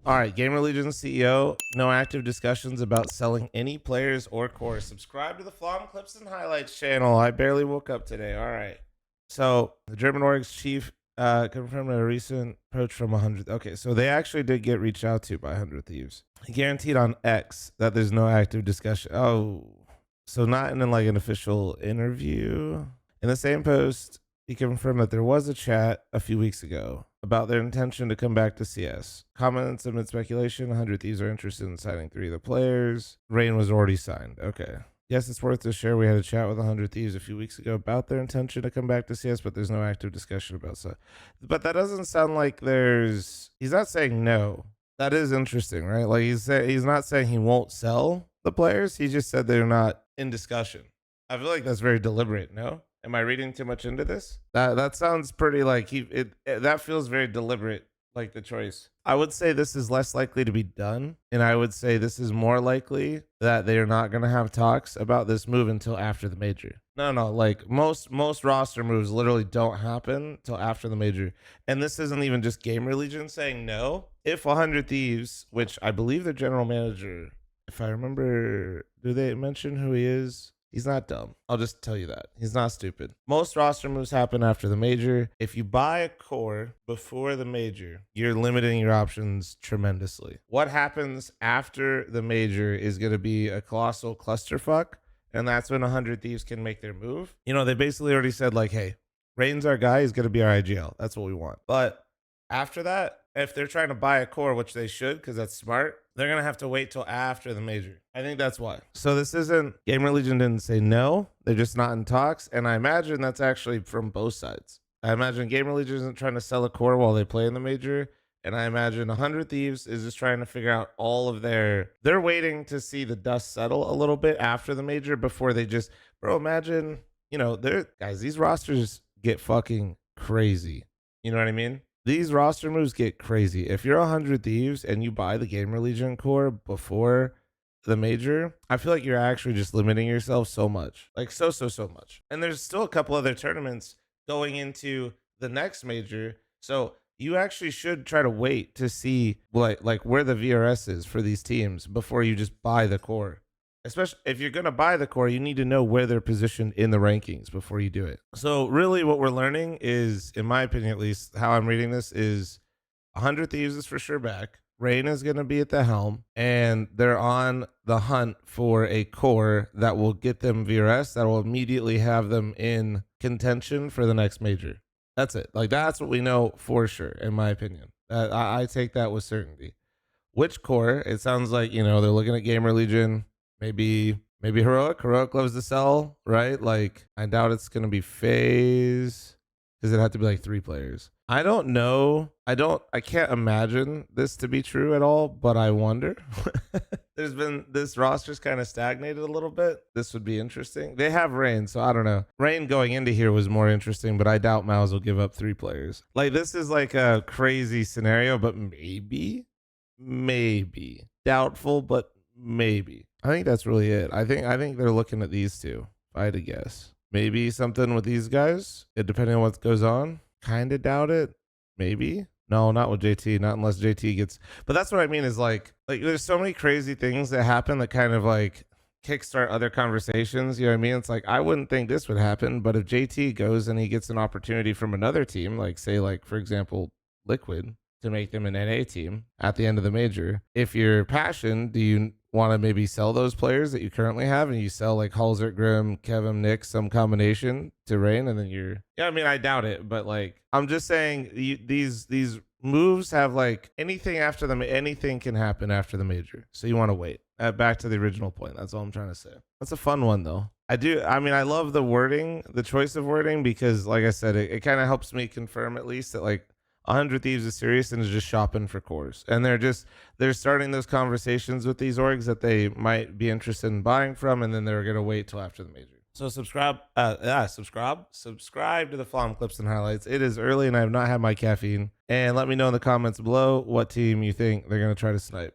All right, GamerLegion CEO, no active discussions about selling any players or cores. Subscribe to the fl0m Clips and Highlights channel. I barely woke up today. All right. So the German org's chief confirmed a recent approach from 100. Okay, so they actually did get reached out to by 100Thieves. He guaranteed on X that there's no active discussion. Oh, so not in like an official interview. In the same post, he confirmed that there was a chat a few weeks ago about their intention to come back to CS. Comments amid speculation, 100Thieves are interested in signing 3 of the players. Rain was already signed. Okay. Yes, it's worth to share. We had a chat with 100Thieves a few weeks ago about their intention to come back to CS, but there's no active discussion about so. But that doesn't sound like he's not saying no. That is interesting, right? Like he's not saying he won't sell the players. He just said they're not in discussion. I feel like that's very deliberate, no? Am I reading too much into this? That sounds pretty like that feels very deliberate, like the choice. I would say this is less likely to be done, and I would say this is more likely that they're not going to have talks about this move until after the major. No, like most roster moves literally don't happen till after the major. And this isn't even just GamerLegion saying no. If 100Thieves, which I believe their general manager, if I remember, do they mention who he is? He's not dumb. I'll just tell you that. He's not stupid. Most roster moves happen after the major. If you buy a core before the major, you're limiting your options tremendously. What happens after the major is going to be a colossal clusterfuck, and that's when 100Thieves can make their move. You know, they basically already said like, hey, Rain's our guy. He's going to be our IGL. That's what we want. But after that, if they're trying to buy a core, which they should because that's smart, they're going to have to wait till after the major. I think that's why. So this isn't, GamerLegion didn't say no. They're just not in talks. And I imagine that's actually from both sides. I imagine GamerLegion isn't trying to sell a core while they play in the major. And I imagine 100Thieves is just trying to figure out all of they're waiting to see the dust settle a little bit after the major before they just, bro, imagine, you know, guys, these rosters get fucking crazy. You know what I mean? These roster moves get crazy. If you're 100Thieves and you buy the GamerLegion core before the major, I feel like you're actually just limiting yourself so much. Like so much. And there's still a couple other tournaments going into the next major. So you actually should try to wait to see like where the VRS is for these teams before you just buy the core. Especially if you're going to buy the core, you need to know where they're positioned in the rankings before you do it. So really what we're learning is, in my opinion, at least how I'm reading this, is 100Thieves is for sure back. Rain is going to be at the helm, and they're on the hunt for a core that will get them VRS, that will immediately have them in contention for the next major. That's it. Like, that's what we know for sure, in my opinion. I take that with certainty. Which core? It sounds like, you know, they're looking at GamerLegion. Maybe Heroic. Heroic loves to sell, right? Like, I doubt it's going to be FaZe because it had to be like 3 players. I don't know. I can't imagine this to be true at all, but I wonder. This roster's kind of stagnated a little bit. This would be interesting. They have Rain, so I don't know. Rain going into here was more interesting, but I doubt Mouse will give up 3 players. Like, this is like a crazy scenario, but maybe. Doubtful, but maybe. I think that's really it. I think they're looking at these 2, if I had to guess. Maybe something with these guys, depending on what goes on. Kind of doubt it. Maybe. No, not with JT. Not unless JT gets... But that's what I mean is like there's so many crazy things that happen that kind of like kickstart other conversations. You know what I mean? It's like, I wouldn't think this would happen, but if JT goes and he gets an opportunity from another team, like say like, for example, Liquid, to make them an NA team at the end of the major, if you're Passion, do you want to maybe sell those players that you currently have and you sell like Halzert, Grim, Kevin, Nick, some combination to Rain, and then I mean, I doubt it, but like, I'm just saying these moves have like anything can happen after the major. So you want to wait. Back to the original point. That's all I'm trying to say. That's a fun one though. I mean, I love the wording, the choice of wording, because like I said, it kind of helps me confirm at least that like 100Thieves is serious and is just shopping for cores, and they're starting those conversations with these orgs that they might be interested in buying from, and then they're gonna wait till after the major. So subscribe to the fl0m Clips and Highlights. It is early and I have not had my caffeine. And let me know in the comments below what team you think they're gonna try to snipe.